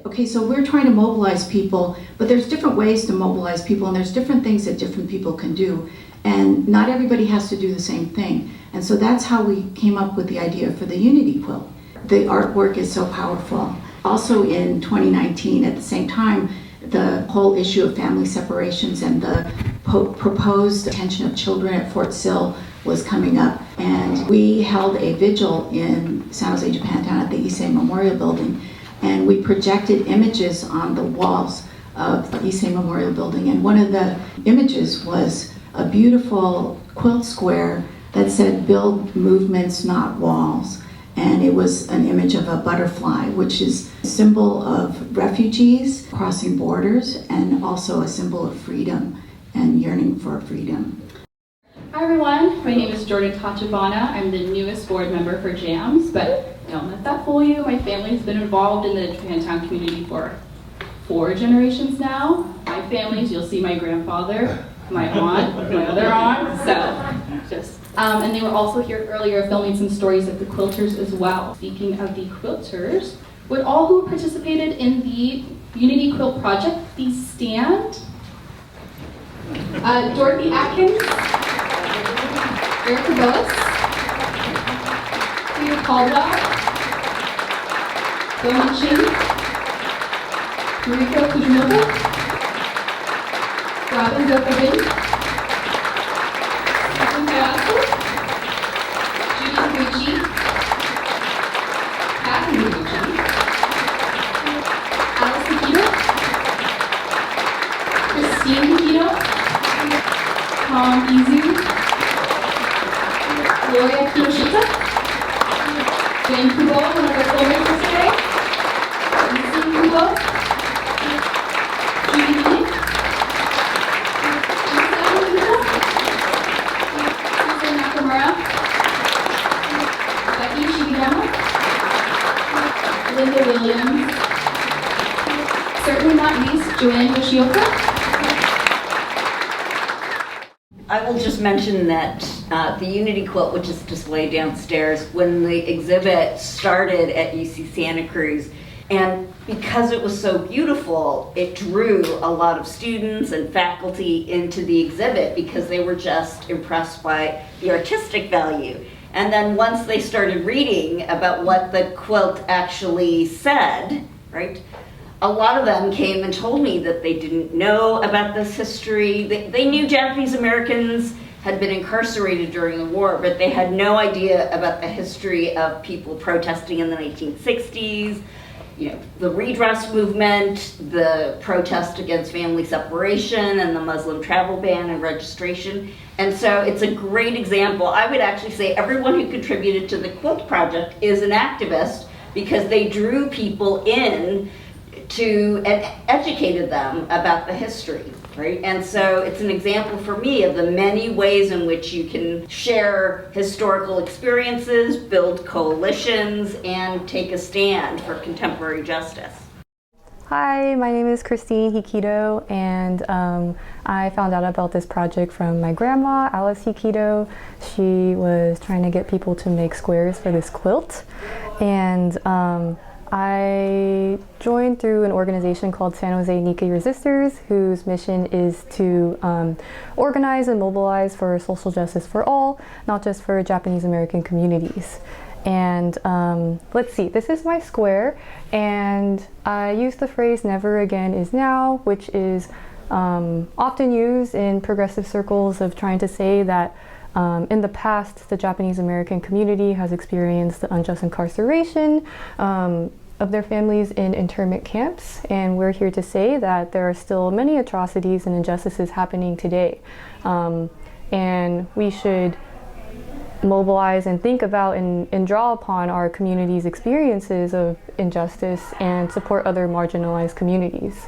Okay, so we're trying to mobilize people, but there's different ways to mobilize people, and there's different things that different people can do, and not everybody has to do the same thing. And so that's how we came up with the idea for the Unity Quilt. The artwork is so powerful. Also in 2019, at the same time, the whole issue of family separations and the proposed detention of children at Fort Sill was coming up, and we held a vigil in San Jose, Japan, down at the Issei Memorial Building, and we projected images on the walls of the Issei Memorial Building, and one of the images was a beautiful quilt square that said, "Build movements, not walls." And it was an image of a butterfly, which is a symbol of refugees crossing borders and also a symbol of freedom and yearning for freedom. Hi everyone, my name is Jordan Tachibana. I'm the newest board member for JAMsj, but don't let that fool you. My family's been involved in the Japantown community for 4 generations now. My family's, you'll see my grandfather, my aunt, my other aunt, and they were also here earlier filming some stories of the quilters as well. Speaking of the quilters, would all who participated in the Unity Quilt project please stand? Dorothy Atkins, Frieda Caldwell, Goka Huynh, Goka Huynh, Higuchi, Alice Hikido, Christine Hikido, Tom Izu, Gloria Kinoshita, Joanne Kubo, one of our filmmakers today, Lucien Kubo, Judy Bekki, Shibayama, Linda Williams, certainly not least, JoAnn Yoshioka. I will just mention that the Unity Quilt, which is displayed downstairs, when the exhibit started at UC Santa Cruz, and because it was so beautiful, it drew a lot of students and faculty into the exhibit because they were just impressed by the artistic value. And then once they started reading about what the quilt actually said, right, a lot of them came and told me that they didn't know about this history. They knew Japanese Americans had been incarcerated during the war, but they had no idea about the history of people protesting in the 1960s, you know, the redress movement, the protest against family separation and the Muslim travel ban and registration. And so it's a great example. I would actually say everyone who contributed to the quilt project is an activist because they drew people in to and educated them about the history, right? And so it's an example for me of the many ways in which you can share historical experiences, build coalitions, and take a stand for contemporary justice. Hi, my name is Christine Hikido, and I found out about this project from my grandma, Alice Hikido. She was trying to get people to make squares for this quilt, and I joined through an organization called San Jose Nikkei Resistors, whose mission is to organize and mobilize for social justice for all, not just for Japanese American communities. And let's see, this is my square, and I use the phrase "never again is now," which is often used in progressive circles of trying to say that in the past, the Japanese American community has experienced the unjust incarceration of their families in internment camps, and we're here to say that there are still many atrocities and injustices happening today, and we should mobilize and think about and draw upon our community's experiences of injustice and support other marginalized communities.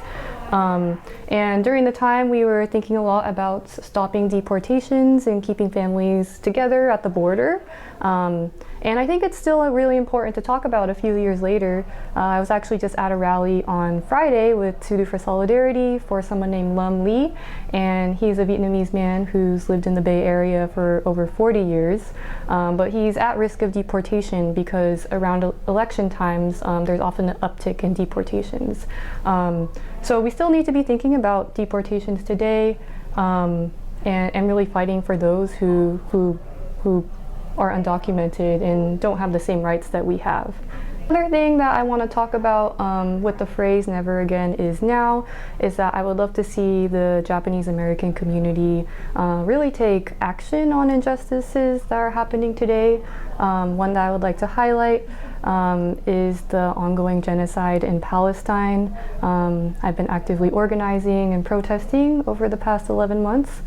And during the time, we were thinking a lot about stopping deportations and keeping families together at the border. And I think it's still really important to talk about a few years later. I was actually just at a rally on Friday with To Do for Solidarity for someone named Lum Lee, and he's a Vietnamese man who's lived in the Bay Area for over 40 years, but he's at risk of deportation because around election times, there's often an uptick in deportations. So we still need to be thinking about deportations today, and really fighting for those who are undocumented and don't have the same rights that we have. Another thing that I want to talk about with the phrase "never again is now" is that I would love to see the Japanese American community really take action on injustices that are happening today. One that I would like to highlight is the ongoing genocide in Palestine. I've been actively organizing and protesting over the past 11 months.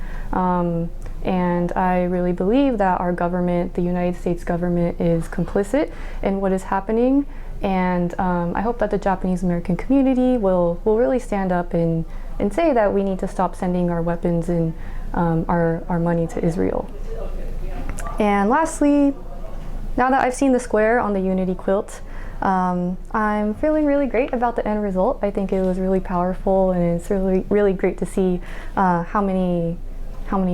And I really believe that our government, the United States government, is complicit in what is happening. And I hope that the Japanese American community will really stand up and say that we need to stop sending our weapons and our money to Israel. And lastly, now that I've seen the square on the Unity quilt, I'm feeling really great about the end result. I think it was really powerful, and it's really great to see how many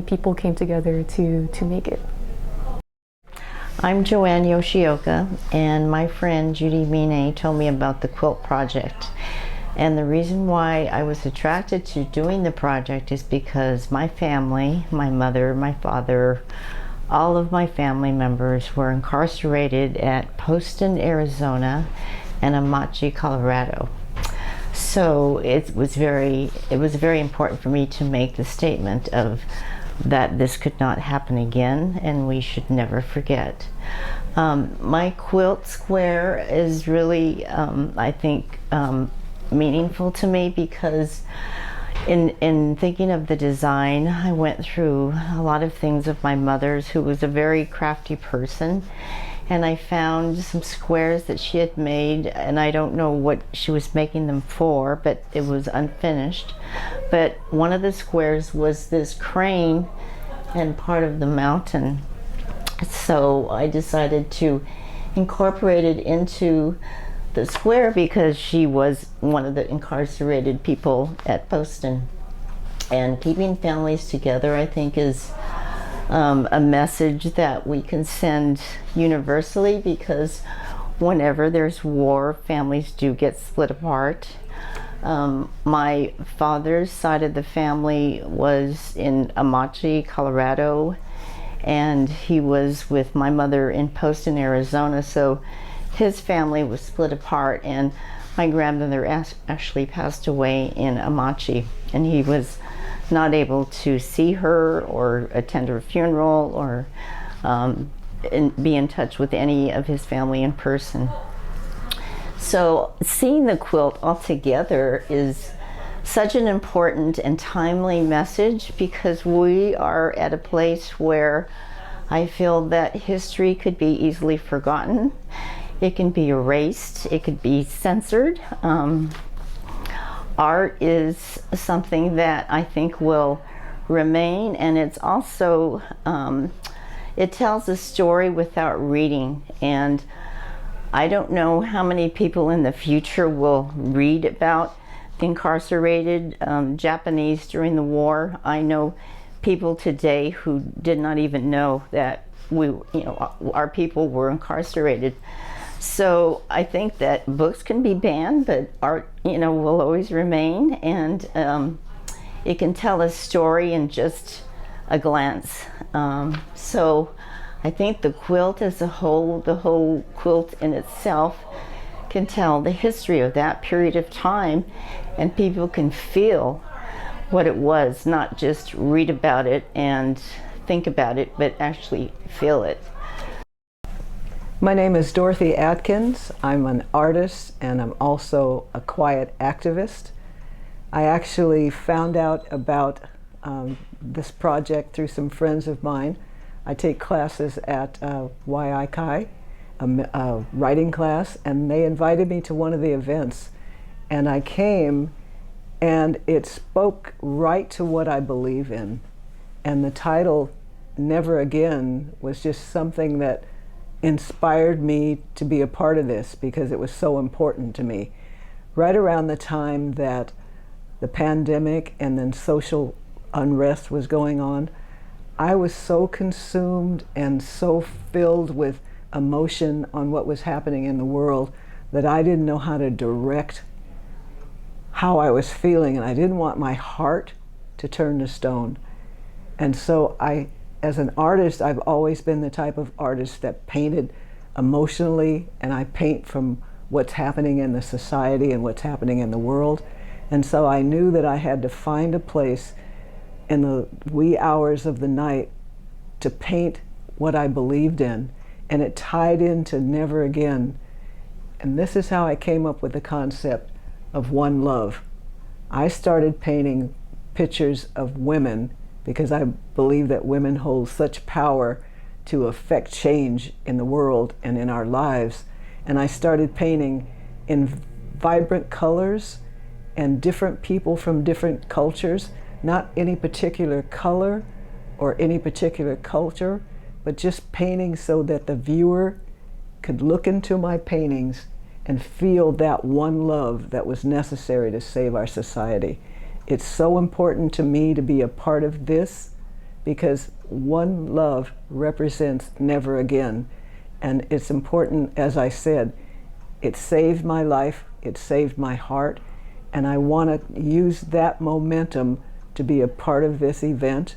people came together to make it. I'm JoAnn Yoshioka, and my friend Judy Mine told me about the quilt project. And the reason why I was attracted to doing the project is because my family, my mother, my father, all of my family members were incarcerated at Poston, Arizona, and Hamachi, Colorado. So it was very important for me to make the statement of that this could not happen again, and we should never forget. My quilt square is really, I think, meaningful to me because in thinking of the design, I went through a lot of things of my mother's, who was a very crafty person. And I found some squares that she had made, and I don't know what she was making them for, but it was unfinished. But one of the squares was this crane and part of the mountain. So I decided to incorporate it into the square because she was one of the incarcerated people at Poston. And keeping families together, I think, is a message that we can send universally, because whenever there's war, families do get split apart. My father's side of the family was in Hamachi, Colorado, and he was with my mother in Poston, Arizona, so his family was split apart, and my grandmother actually passed away in Hamachi, and he was not able to see her or attend her funeral or be in touch with any of his family in person. So seeing the quilt all together is such an important and timely message, because we are at a place where I feel that history could be easily forgotten. It can be erased, it could be censored. Art is something that I think will remain, and it's also, it tells a story without reading. And I don't know how many people in the future will read about the incarcerated Japanese during the war. I know people today who did not even know that our people were incarcerated. So I think that books can be banned, but art, will always remain, and it can tell a story in just a glance. So I think the quilt as a whole, the whole quilt in itself, can tell the history of that period of time, and people can feel what it was, not just read about it and think about it, but actually feel it. My name is Dorothy Atkins. I'm an artist, and I'm also a quiet activist. I actually found out about this project through some friends of mine. I take classes at YIKI, a writing class, and they invited me to one of the events. And I came, And it spoke right to what I believe in. And the title, Never Again, was just something that inspired me to be a part of this because it was so important to me. Right around the time that the pandemic and then social unrest was going on, I was so consumed and so filled with emotion on what was happening in the world that I didn't know how to direct how I was feeling, and I didn't want my heart to turn to stone. And so as an artist, I've always been the type of artist that painted emotionally, and I paint from what's happening in the society and what's happening in the world. And so I knew that I had to find a place in the wee hours of the night to paint what I believed in, and it tied into Never Again. And this is how I came up with the concept of one love. I started painting pictures of women because I believe that women hold such power to affect change in the world and in our lives. And I started painting in vibrant colors and different people from different cultures, not any particular color or any particular culture, but just painting so that the viewer could look into my paintings and feel that one love that was necessary to save our society. It's so important to me to be a part of this because one love represents never again. And it's important, as I said, it saved my life, it saved my heart, and I want to use that momentum to be a part of this event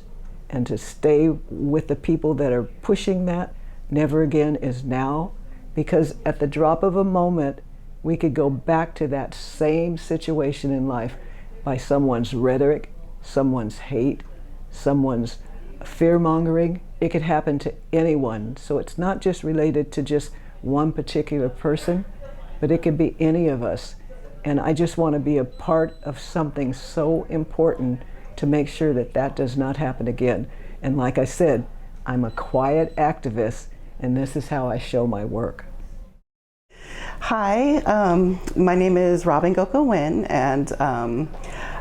and to stay with the people that are pushing that. Never again is now, because at the drop of a moment, we could go back to that same situation in life by someone's rhetoric, someone's hate, someone's fear-mongering. It could happen to anyone. So it's not just related to just one particular person, but it could be any of us. And I just want to be a part of something so important to make sure that that does not happen again. And like I said, I'm a quiet activist, and this is how I show my work. Hi, my name is Robin Goka Huynh, and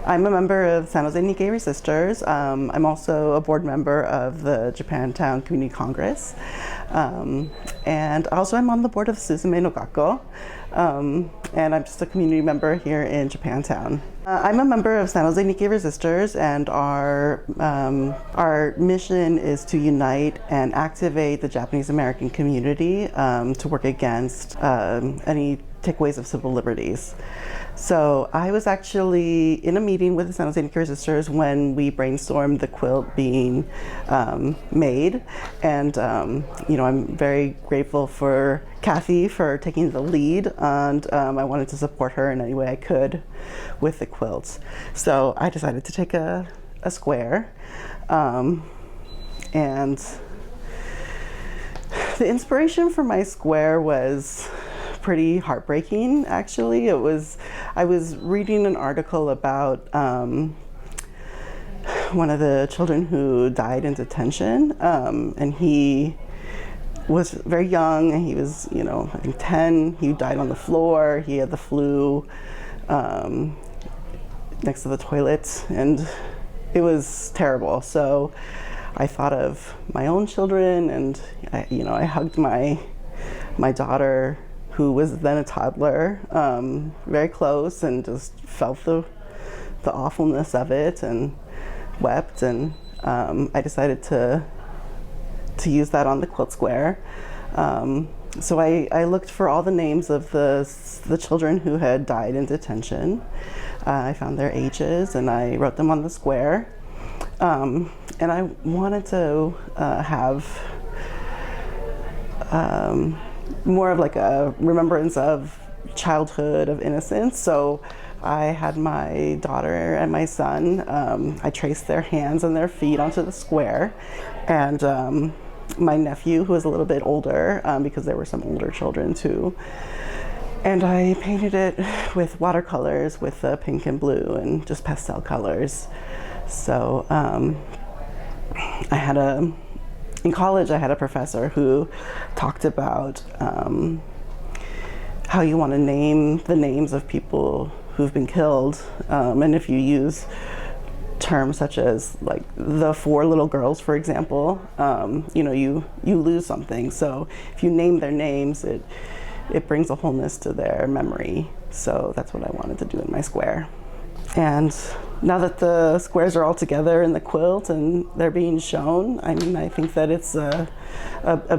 I'm a member of San Jose Nikkei Resistors. I'm also a board member of the Japantown Community Congress. And also I'm on the board of Suzume no Gakko, and I'm just a community member here in Japantown. I'm a member of San Jose Nikkei Resistors, and our mission is to unite and activate the Japanese American community to work against any takeaways of civil liberties. So I was actually in a meeting with the San Jose Nikkei Resistors when we brainstormed the quilt being made, and I'm very grateful for Kathy for taking the lead, and I wanted to support her in any way I could with the quilts. So I decided to take a square, and the inspiration for my square was pretty heartbreaking, actually. I was reading an article about one of the children who died in detention, and he was very young, and he was, I think 10. He died on the floor. He had the flu next to the toilet, and it was terrible. So I thought of my own children, and I hugged my daughter, who was then a toddler, very close, and just felt the awfulness of it and wept. And I decided to use that on the quilt square. So I looked for all the names of the children who had died in detention. I found their ages, and I wrote them on the square. And I wanted to have more of like a remembrance of childhood, of innocence. So I had my daughter and my son, I traced their hands and their feet onto the square, and my nephew, who was a little bit older, because there were some older children too, and I painted it with watercolors with pink and blue and just pastel colors. So in college, I had a professor who talked about how you want to name the names of people who've been killed, and if you use terms such as like the 4 little girls, for example, you know, you lose something. So if you name their names, it brings a wholeness to their memory. So that's what I wanted to do in my square. And now that the squares are all together in the quilt and they're being shown, I mean, I think that it's a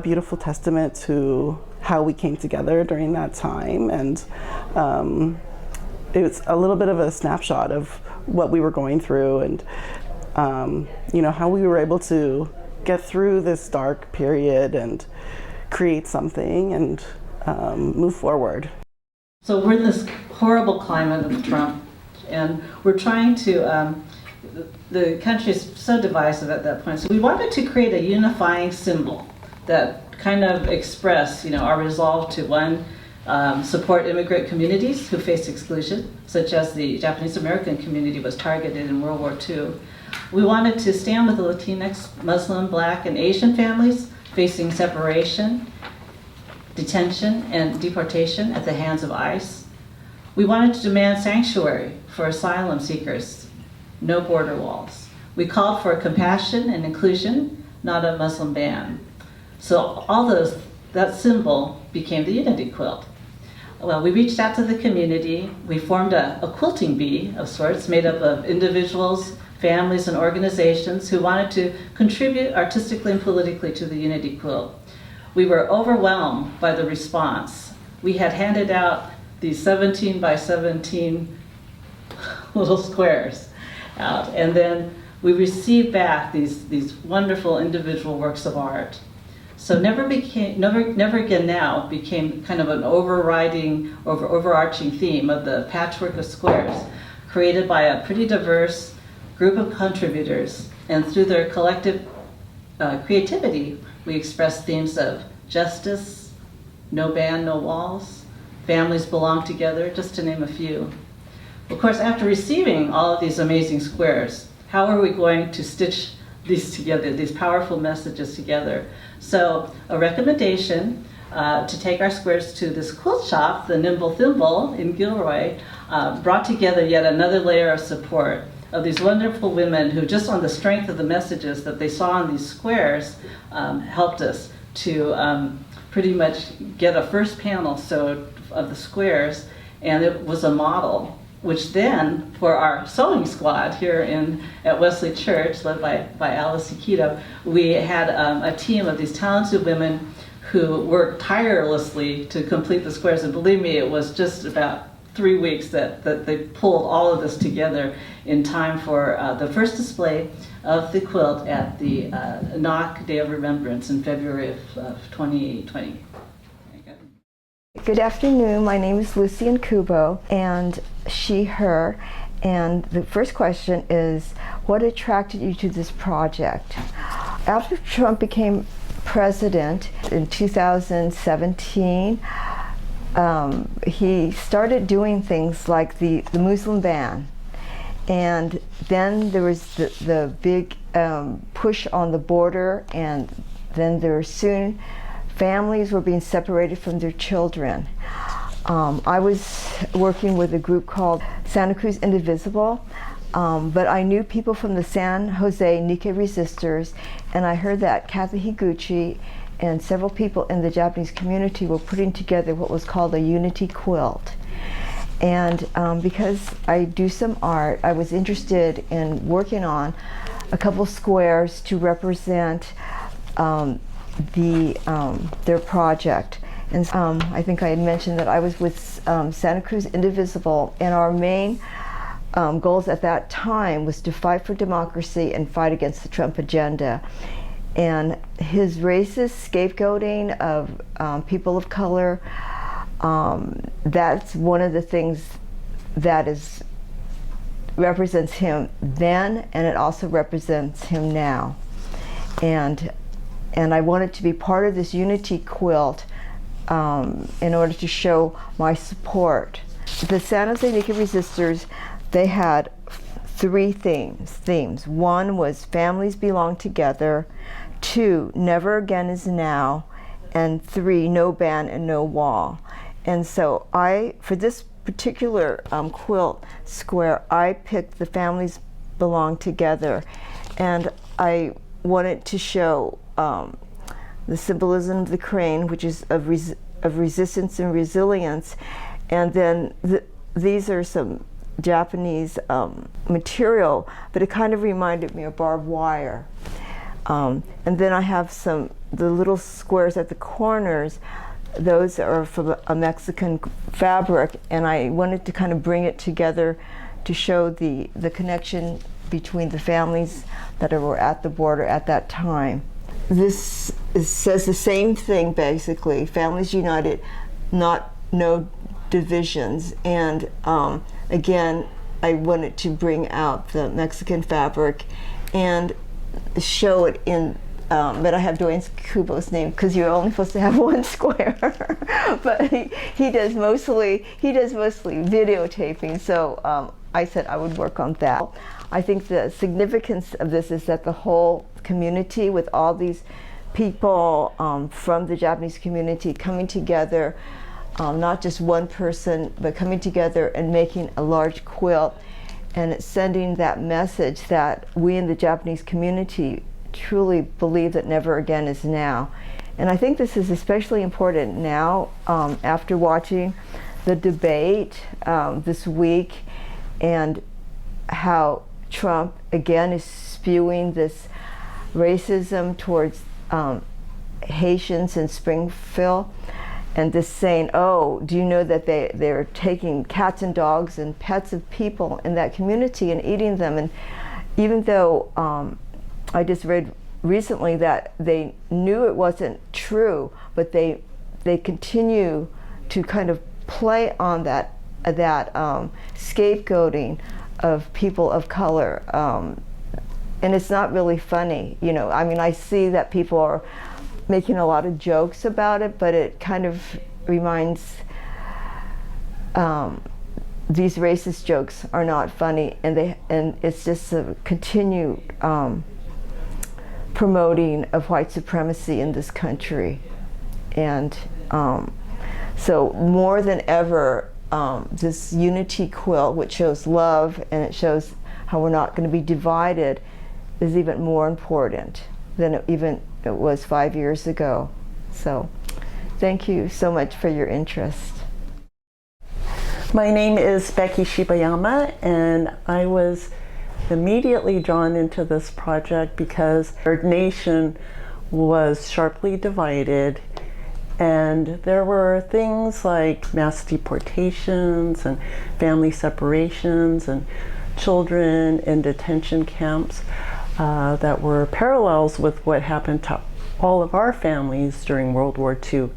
beautiful testament to how we came together during that time. And it's a little bit of a snapshot of what we were going through, and you know, how we were able to get through this dark period and create something and move forward. So we're in this horrible climate of Trump, and we're trying to, the country is so divisive at that point, so we wanted to create a unifying symbol that kind of express, you know, our resolve to, one, support immigrant communities who face exclusion, such as the Japanese American community was targeted in World War II. We wanted to stand with the Latinx, Muslim, Black, and Asian families facing separation, detention, and deportation at the hands of ICE. We wanted to demand sanctuary for asylum seekers, no border walls. We called for compassion and inclusion, not a Muslim ban. So all those, that symbol became the Unity quilt. Well, we reached out to the community. We formed a quilting bee of sorts made up of individuals, families, and organizations who wanted to contribute artistically and politically to the Unity quilt. We were overwhelmed by the response. We had handed out these 17 by 17 little squares out, and then we received back these wonderful individual works of art. So never again now became kind of an overarching theme of the patchwork of squares created by a pretty diverse group of contributors, and through their collective creativity, we express themes of justice, no ban, no walls, families belong together, just to name a few. Of course, after receiving all of these amazing squares, how are we going to stitch these together, these powerful messages together? So a recommendation to take our squares to this quilt shop, the Nimble Thimble in Gilroy, brought together yet another layer of support of these wonderful women who, just on the strength of the messages that they saw on these squares, helped us to pretty much get a first panel sewed of the squares, and it was a model, which then, for our sewing squad here at Wesley Church, led by Alice Hikido, we had a team of these talented women who worked tirelessly to complete the squares, and believe me, it was just about 3 weeks that they pulled all of this together in time for the first display of the quilt at the NOC Day of Remembrance in February of 2020. Good afternoon, my name is Lucien Kubo, and she, her, and the first question is, what attracted you to this project? After Trump became president in 2017, he started doing things like the Muslim ban, and then there was the big push on the border, and then there were soon families were being separated from their children. I was working with a group called Santa Cruz Indivisible, but I knew people from the San Jose Nikkei resistors, and I heard that Kathy Higuchi and several people in the Japanese community were putting together what was called a Unity Quilt. And because I do some art, I was interested in working on a couple squares to represent their project. And I think I had mentioned that I was with Santa Cruz Indivisible, and our main goals at that time was to fight for democracy and fight against the Trump agenda. And his racist scapegoating of people of color, that's one of the things that represents him then, and it also represents him now. And I wanted to be part of this Unity quilt in order to show my support. The San Jose Nikkei resistors, they had three themes. One was families belong together, 2, never again is now, and 3, no ban and no wall. And so for this particular quilt square, I picked the families belong together, and I wanted to show the symbolism of the crane, which is of resistance and resilience, and then these are some Japanese material, but it kind of reminded me of barbed wire. And then I have the little squares at the corners. Those are from a Mexican fabric, and I wanted to kind of bring it together to show the connection between the families that were at the border at that time. This says the same thing basically, families united, no divisions, and again, I wanted to bring out the Mexican fabric and show it in, but I have Dwayne Kubo's name because you're only supposed to have one square. But he does mostly videotaping, so I said I would work on that. I think the significance of this is that the whole community, with all these people from the Japanese community coming together, not just one person, but coming together and making a large quilt, and it's sending that message that we in the Japanese community truly believe that never again is now. And I think this is especially important now after watching the debate this week, and how Trump again is spewing this racism towards Haitians in Springfield, and just saying, oh, do you know that they're taking cats and dogs and pets of people in that community and eating them? And even though I just read recently that they knew it wasn't true, but they continue to kind of play on that scapegoating of people of color, and it's not really funny. You know, I mean, I see that people are making a lot of jokes about it, but it kind of reminds, these racist jokes are not funny, and it's just a continued promoting of white supremacy in this country. And so more than ever, this Unity quilt, which shows love and it shows how we're not going to be divided, is even more important than it was 5 years ago. So thank you so much for your interest. My name is Bekki Shibayama, and I was immediately drawn into this project because our nation was sharply divided, and there were things like mass deportations and family separations and children in detention camps that were parallels with what happened to all of our families during World War II.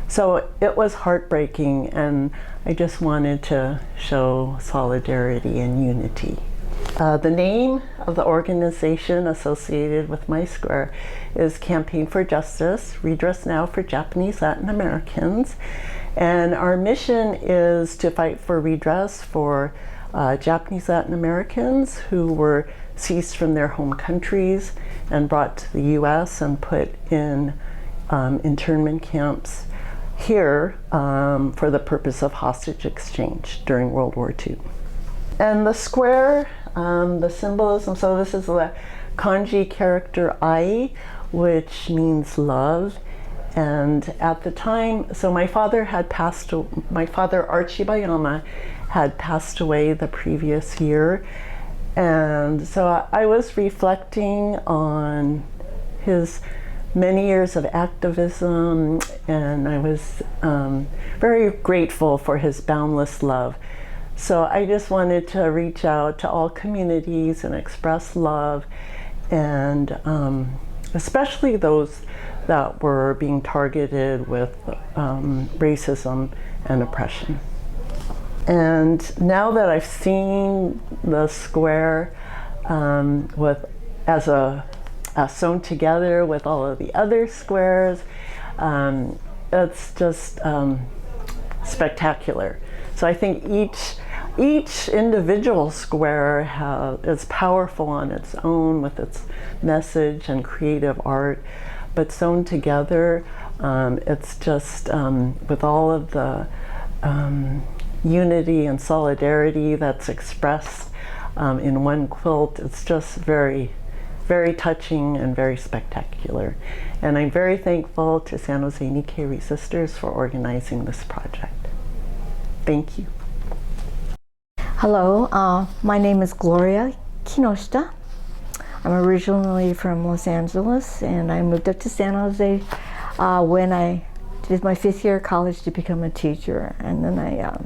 So it was heartbreaking, and I just wanted to show solidarity and unity. The name of the organization associated with my square is Campaign for Justice, Redress Now for Japanese Latin Americans. And our mission is to fight for redress for Japanese Latin Americans who were seized from their home countries and brought to the US and put in internment camps here for the purpose of hostage exchange during World War II. And the square, the symbolism, so this is the kanji character ai, which means love. And at the time, so my father Art Shibayama had passed away the previous year. And so I was reflecting on his many years of activism, and I was very grateful for his boundless love. So I just wanted to reach out to all communities and express love, and especially those that were being targeted with racism and oppression. And now that I've seen the square sewn together with all of the other squares, it's just spectacular. So I think each individual square is powerful on its own with its message and creative art, but sewn together, it's just with all of the unity and solidarity that's expressed in one quilt. It's just very, very touching and very spectacular. And I'm very thankful to San Jose Nikkei Sisters for organizing this project. Thank you. Hello, my name is Gloria Kinoshita. I'm originally from Los Angeles, and I moved up to San Jose when I did my 5th year of college to become a teacher. And then I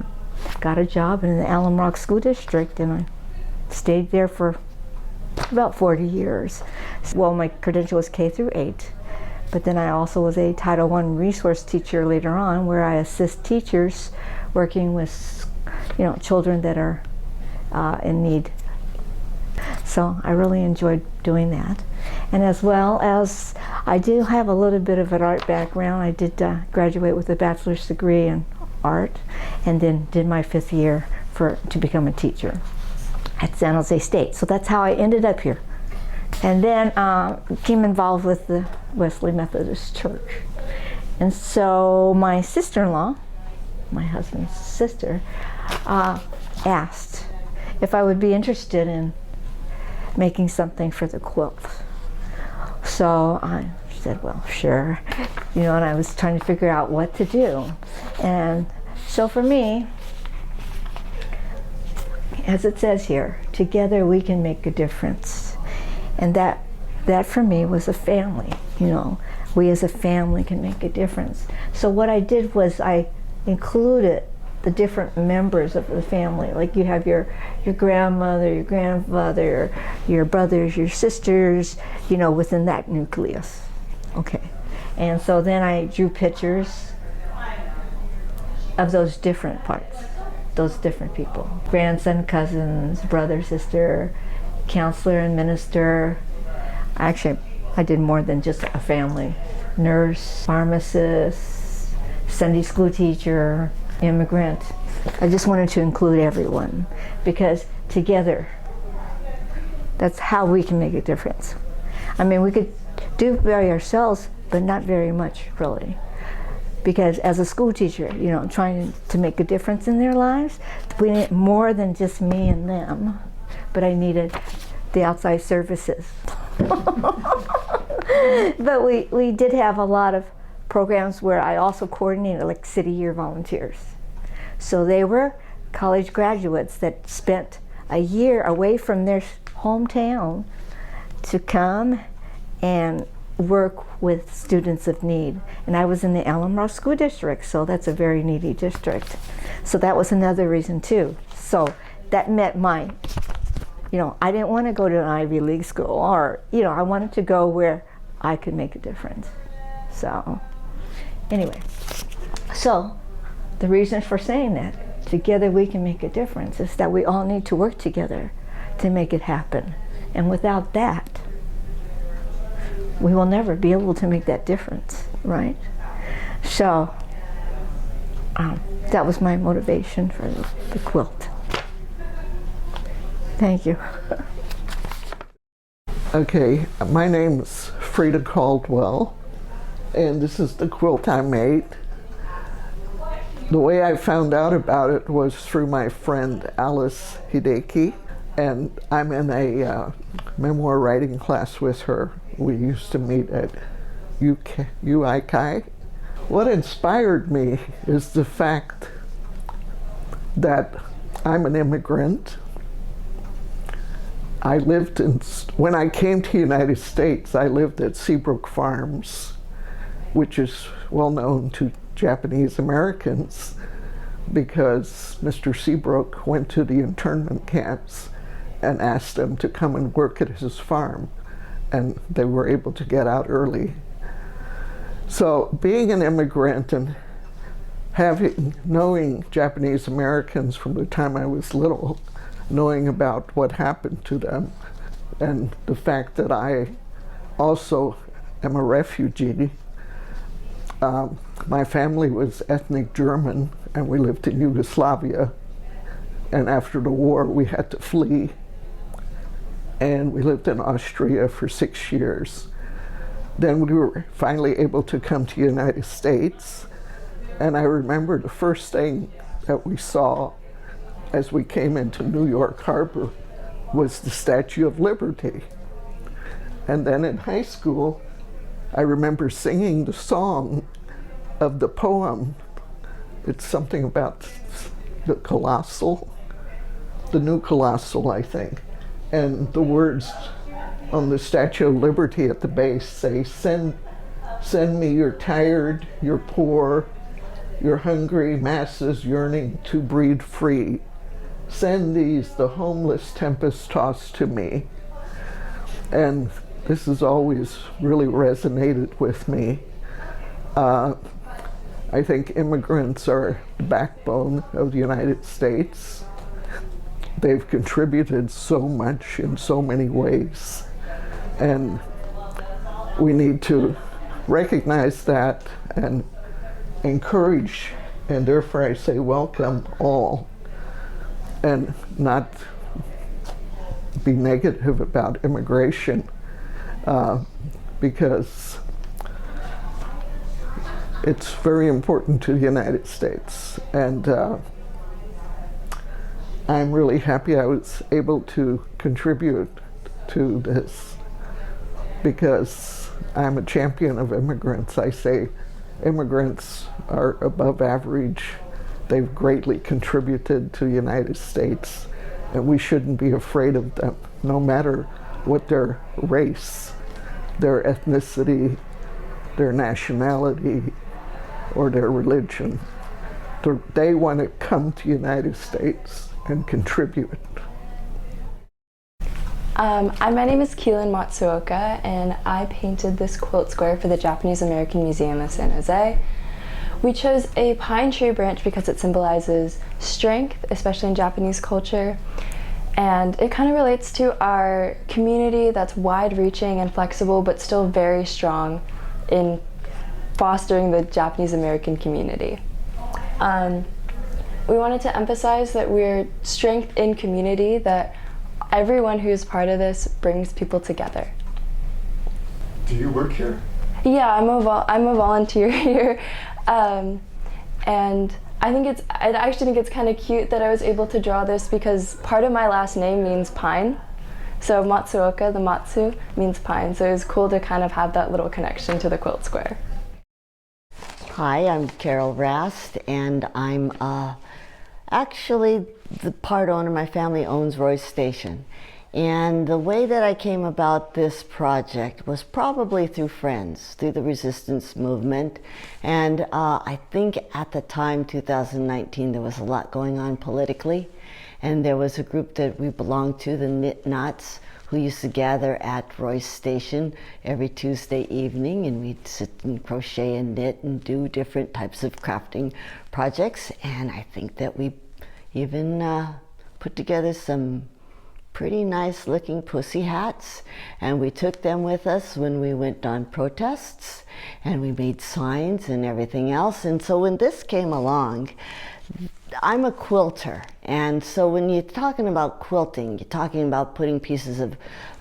got a job in the Alum Rock School District, and I stayed there for about 40 years. Well, my credential was K through 8, but then I also was a Title I resource teacher later on, where I assist teachers working with, children that are in need. So I really enjoyed doing that. And as well as I do have a little bit of an art background. I did graduate with a bachelor's degree in art, and then did my 5th year to become a teacher at San Jose State. So that's how I ended up here. And then became involved with the Wesley Methodist Church. And so my sister-in-law, my husband's sister, asked if I would be interested in making something for the quilt. So I said, well, sure. And I was trying to figure out what to do. And so for me, as it says here, together we can make a difference. And that for me was a family, We as a family can make a difference. So what I did was I included the different members of the family. Like you have your grandmother, your grandfather, your brothers, your sisters, within that nucleus. Okay. And so then I drew pictures of those different parts, those different people. Grandson, cousins, brother, sister, counselor and minister. Actually, I did more than just a family. Nurse, pharmacist, Sunday school teacher, immigrant. I just wanted to include everyone, because together, that's how we can make a difference. I mean, we could do it by ourselves, but not very much, really. Because as a school teacher, trying to make a difference in their lives, we need more than just me and them, but I needed the outside services. But we did have a lot of programs where I also coordinated, like City Year volunteers. So they were college graduates that spent a year away from their hometown to come and work with students of need. And I was in the Alum Rock School District, so that's a very needy district. So that was another reason too. So that met my, I didn't want to go to an Ivy League school, or, I wanted to go where I could make a difference. So anyway, so the reason for saying that, together we can make a difference, is that we all need to work together to make it happen. And without that, we will never be able to make that difference, right? So that was my motivation for the quilt. Thank you. Okay, my name's Frieda Caldwell, and this is the quilt I made. The way I found out about it was through my friend Alice Hideki, and I'm in a memoir writing class with her. We used to meet at UIKI. What inspired me is the fact that I'm an immigrant. When I came to the United States, I lived at Seabrook Farms, which is well known to Japanese Americans because Mr. Seabrook went to the internment camps and asked them to come and work at his farm, and they were able to get out early. So being an immigrant and knowing Japanese Americans from the time I was little, knowing about what happened to them, and the fact that I also am a refugee. My family was ethnic German, and we lived in Yugoslavia, and after the war we had to flee, and we lived in Austria for 6 years. Then we were finally able to come to the United States, and I remember the first thing that we saw as we came into New York Harbor was the Statue of Liberty. And then in high school, I remember singing the song of the poem. It's something about the colossal, the new colossal, I think. And the words on the Statue of Liberty at the base say, send me your tired, your poor, your hungry masses yearning to breathe free. Send these, the homeless tempest tossed to me. And this has always really resonated with me. I think immigrants are the backbone of the United States. They've contributed so much in so many ways. And we need to recognize that and encourage, and therefore I say welcome all, and not be negative about immigration, because it's very important to the United States. And I'm really happy I was able to contribute to this, because I'm a champion of immigrants. I say immigrants are above average. They've greatly contributed to the United States, and we shouldn't be afraid of them, no matter what their race, their ethnicity, their nationality, or their religion. They want to come to the United States and contribute. My name is Keelin Matsuoka, and I painted this quilt square for the Japanese American Museum of San Jose. We chose a pine tree branch because it symbolizes strength, especially in Japanese culture, and it kind of relates to our community that's wide-reaching and flexible, but still very strong in fostering the Japanese American community. We wanted to emphasize that we're strength in community, that everyone who's part of this brings people together. Do you work here? Yeah, I'm a volunteer here, and I actually think it's kind of cute that I was able to draw this because part of my last name means pine. So Matsuoka, the Matsu, means pine. So it was cool to kind of have that little connection to the quilt square. Hi, I'm Carole Rast, and I'm actually the part owner. My family owns Roy's Station. And the way that I came about this project was probably through friends, through the resistance movement. And I think at the time, 2019, there was a lot going on politically. And there was a group that we belonged to, the Knit Knots, who used to gather at Roy's Station every Tuesday evening, and we'd sit and crochet and knit and do different types of crafting projects. And I think that we even put together some pretty nice looking pussy hats, and we took them with us when we went on protests, and we made signs and everything else. And so when this came along, I'm a quilter, and so when you're talking about quilting, you're talking about putting pieces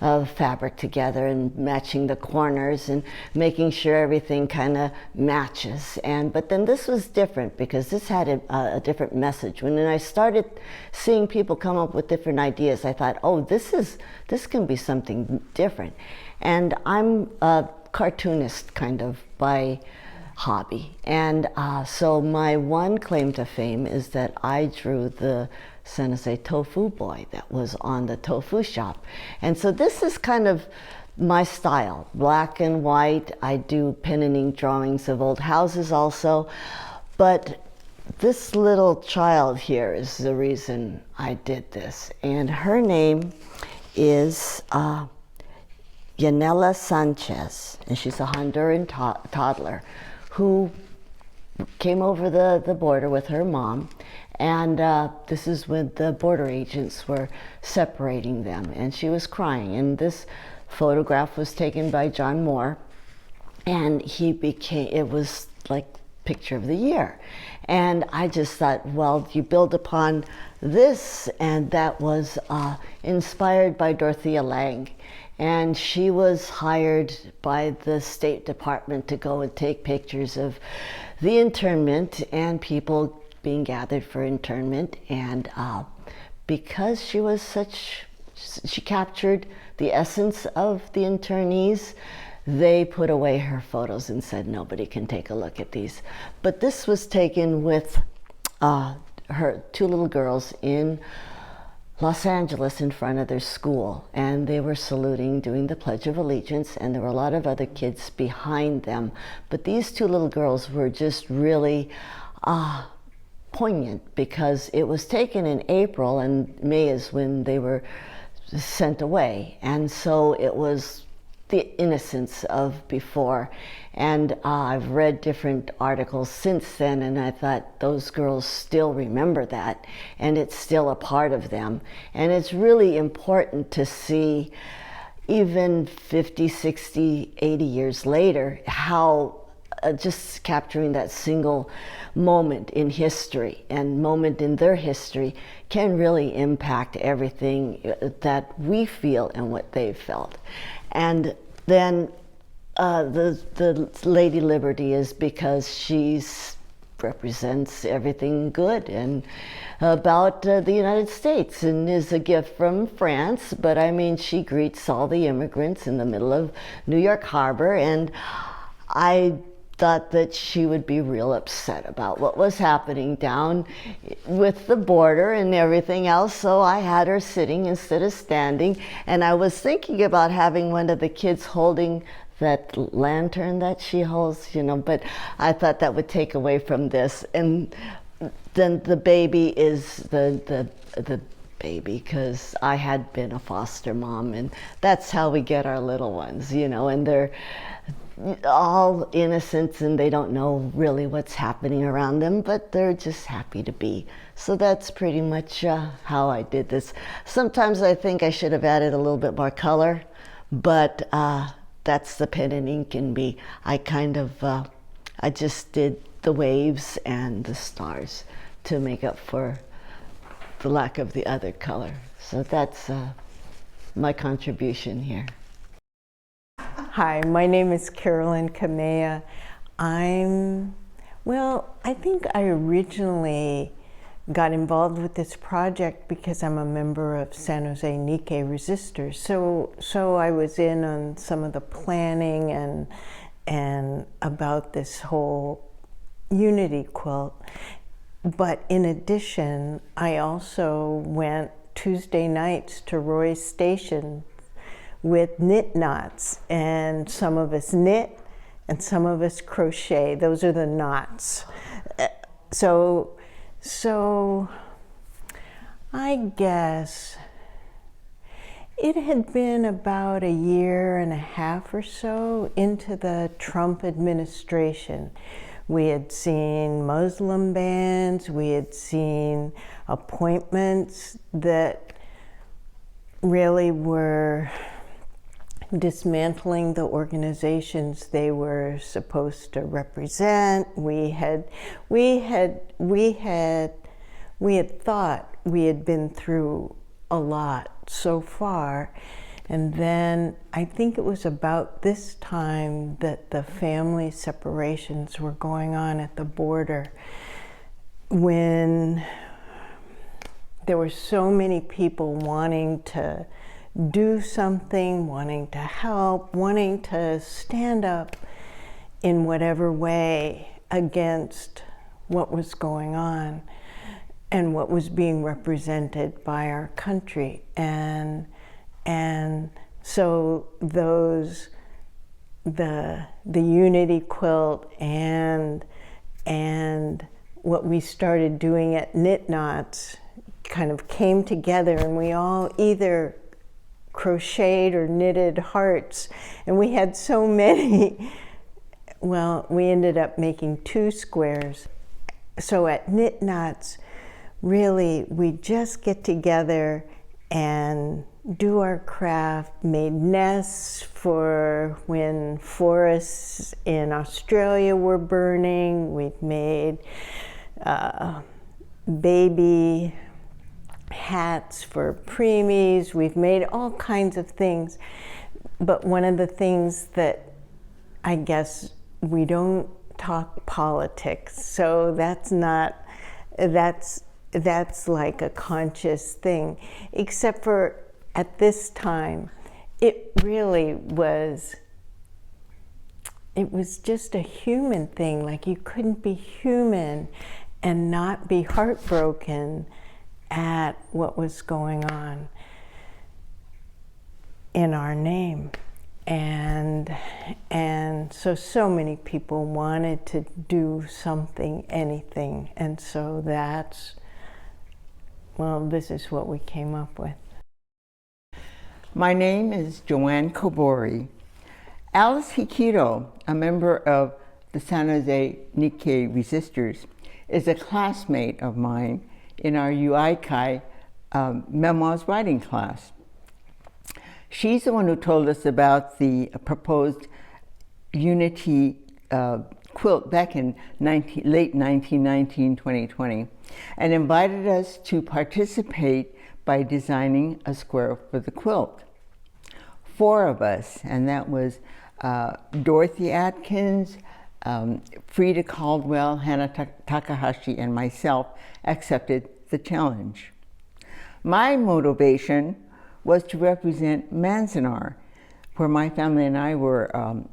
of fabric together and matching the corners and making sure everything kind of matches. But then this was different because this had a different message. When I started seeing people come up with different ideas, I thought, oh, this can be something different. And I'm a cartoonist kind of by hobby, and so my one claim to fame is that I drew the San Jose tofu boy that was on the tofu shop. And so this is kind of my style, black and white. I do pen and ink drawings of old houses also, but this little child here is the reason I did this, and her name is Yanela Sanchez, and she's a Honduran toddler who came over the border with her mom, and this is when the border agents were separating them, and she was crying. And this photograph was taken by John Moore, and it was like picture of the year. And I just thought, well, you build upon this, and that was inspired by Dorothea Lange. And she was hired by the State Department to go and take pictures of the internment and people being gathered for internment, and because she captured the essence of the internees, they put away her photos and said nobody can take a look at these. But this was taken with her two little girls in Los Angeles in front of their school, and they were saluting, doing the Pledge of Allegiance, and there were a lot of other kids behind them. But these two little girls were just really poignant, because it was taken in April, and May is when they were sent away, and so it was the innocence of before. And I've read different articles since then, and I thought those girls still remember that, and it's still a part of them. And it's really important to see, even 50, 60, 80 years later, how just capturing that single moment in history and moment in their history can really impact everything that we feel and what they've felt. And then the Lady Liberty is because she represents everything good and about the United States, and is a gift from France, but I mean, she greets all the immigrants in the middle of New York Harbor, and I thought that she would be real upset about what was happening down with the border and everything else, so I had her sitting instead of standing, and I was thinking about having one of the kids holding that lantern that she holds, you know, but I thought that would take away from this. And then the baby is the baby, because I had been a foster mom, and that's how we get our little ones, you know, and they're all innocent and they don't know really what's happening around them, but they're just happy to be. So that's pretty much how I did this. Sometimes I think I should have added a little bit more color, but that's the pen and ink in me. I kind of, I just did the waves and the stars to make up for the lack of the other color. So that's my contribution here. Hi, my name is Carolyn Kameya. I think I originally got involved with this project because I'm a member of San Jose Nikkei resistors. So I was in on some of the planning and about this whole Unity quilt. But in addition, I also went Tuesday nights to Roy's Station with knit knots, and some of us knit and some of us crochet. Those are the knots. So I guess it had been about a year and a half or so into the Trump administration. We had seen Muslim bans, we had seen appointments that really were dismantling the organizations they were supposed to represent. We had thought we had been through a lot so far, and then I think it was about this time that the family separations were going on at the border, when there were so many people wanting to do something, wanting to help, wanting to stand up in whatever way against what was going on and what was being represented by our country. And so the Unity quilt and what we started doing at Knit Knots kind of came together, and we all either crocheted or knitted hearts, and we had so many. Well, we ended up making 2 squares. So at Knit Knots, really, we just get together and do our craft, made nests for when forests in Australia were burning. We've made baby hats for preemies. We've made all kinds of things. But one of the things that I guess we don't talk politics, so that's not that's like a conscious thing, except for at this time, it really was, it was just a human thing. Like, you couldn't be human and not be heartbroken at what was going on in our name. And so many people wanted to do something, anything. And so that's, well, this is what we came up with. My name is Joanne Kobori. Alice Hikido, a member of the San Jose Nikkei Resistors, is a classmate of mine in our UIKai memoirs writing class. She's the one who told us about the proposed Unity quilt back in late 1919, 2020, and invited us to participate by designing a square for the quilt. 4 of us, and that was Dorothy Atkins, Frieda Caldwell, Hannah Takahashi, and myself, accepted the challenge. My motivation was to represent Manzanar, where my family and I were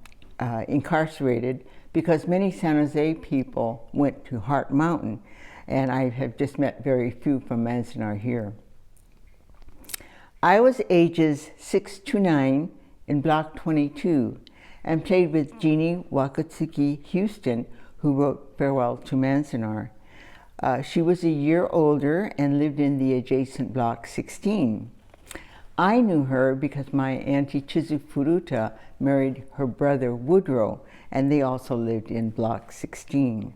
incarcerated, because many San Jose people went to Heart Mountain, and I have just met very few from Manzanar here. I was ages 6 to 9 in Block 22 and played with Jeannie Wakatsuki Houston, who wrote Farewell to Manzanar. She was a year older and lived in the adjacent Block 16. I knew her because my auntie Chizu Furuta married her brother Woodrow, and they also lived in Block 16.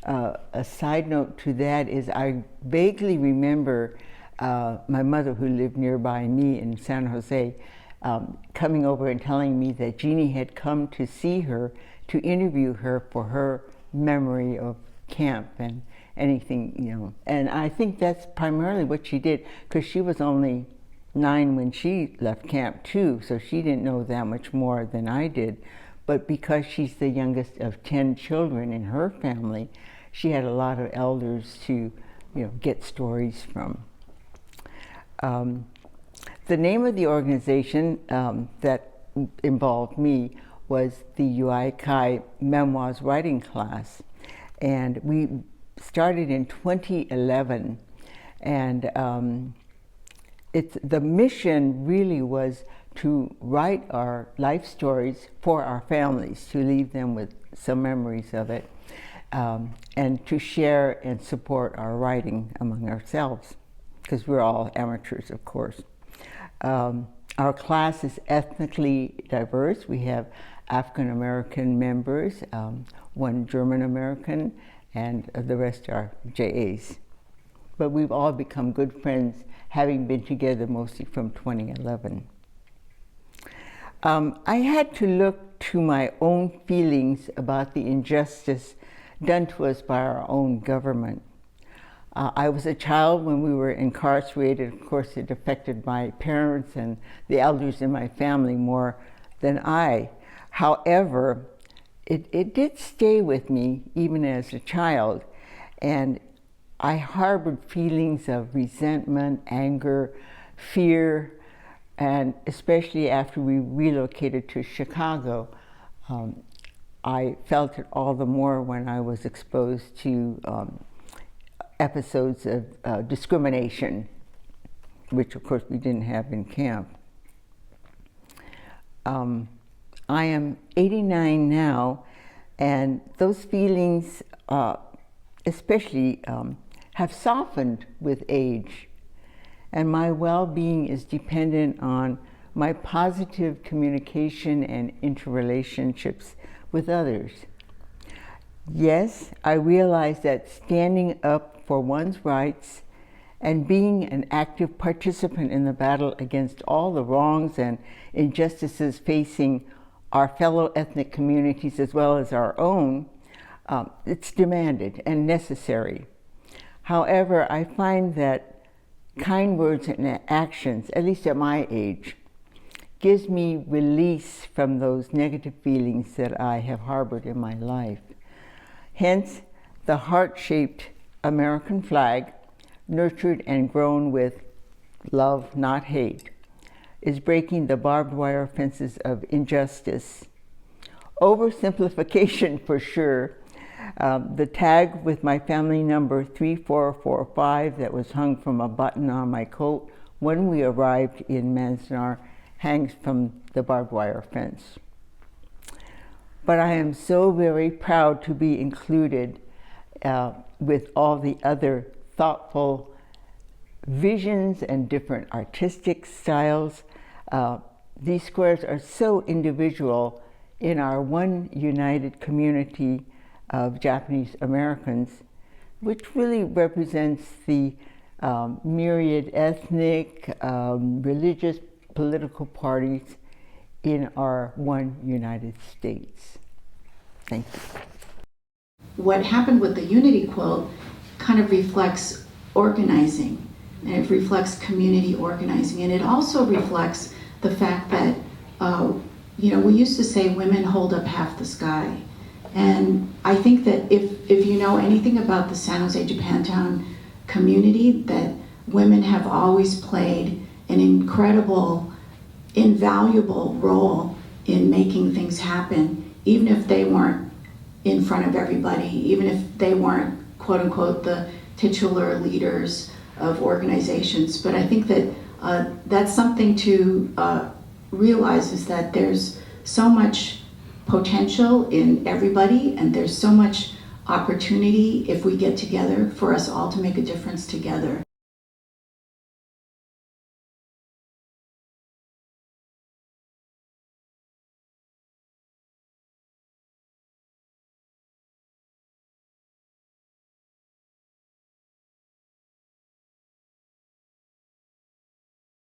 A side note to that is I vaguely remember my mother, who lived nearby me in San Jose, coming over and telling me that Jeannie had come to see her to interview her for her memory of camp and anything, you know. And I think that's primarily what she did, because she was only 9 when she left camp too, so she didn't know that much more than I did. But because she's the youngest of 10 children in her family, she had a lot of elders to, you know, get stories from. The name of the organization that involved me was the UIKai Memoirs Writing Class. And we started in 2011. And the mission really was to write our life stories for our families, to leave them with some memories of it, and to share and support our writing among ourselves, because we're all amateurs, of course. Our class is ethnically diverse. We have African American members, 1 German American, and the rest are JAs. But we've all become good friends, having been together mostly from 2011. I had to look to my own feelings about the injustice done to us by our own government. I was a child when we were incarcerated. Of course, it affected my parents and the elders in my family more than I. However, it did stay with me even as a child, and I harbored feelings of resentment, anger, fear, and especially after we relocated to Chicago, I felt it all the more when I was exposed to episodes of discrimination, which of course we didn't have in camp. I am 89 now, and those feelings especially have softened with age, and my well-being is dependent on my positive communication and interrelationships with others. Yes, I realize that standing up for one's rights and being an active participant in the battle against all the wrongs and injustices facing our fellow ethnic communities as well as our own, it's demanded and necessary. However, I find that kind words and actions, at least at my age, gives me release from those negative feelings that I have harbored in my life. Hence, the heart-shaped American flag, nurtured and grown with love, not hate, is breaking the barbed wire fences of injustice. Oversimplification for sure. The tag with my family number 3445 that was hung from a button on my coat when we arrived in Manzanar hangs from the barbed wire fence. But I am so very proud to be included with all the other thoughtful visions and different artistic styles. These squares are so individual in our one united community of Japanese Americans, which really represents the myriad ethnic, religious, political parties in our one United States. Thank you. What happened with the Unity Quilt kind of reflects organizing, and it reflects community organizing, and it also reflects the fact that, we used to say women hold up half the sky. And I think that if you know anything about the San Jose Japantown community, that women have always played an incredible, invaluable role in making things happen, even if they weren't in front of everybody, even if they weren't, quote unquote, the titular leaders of organizations. But I think that that's something to realize, is that there's so much potential in everybody, and there's so much opportunity if we get together for us all to make a difference together.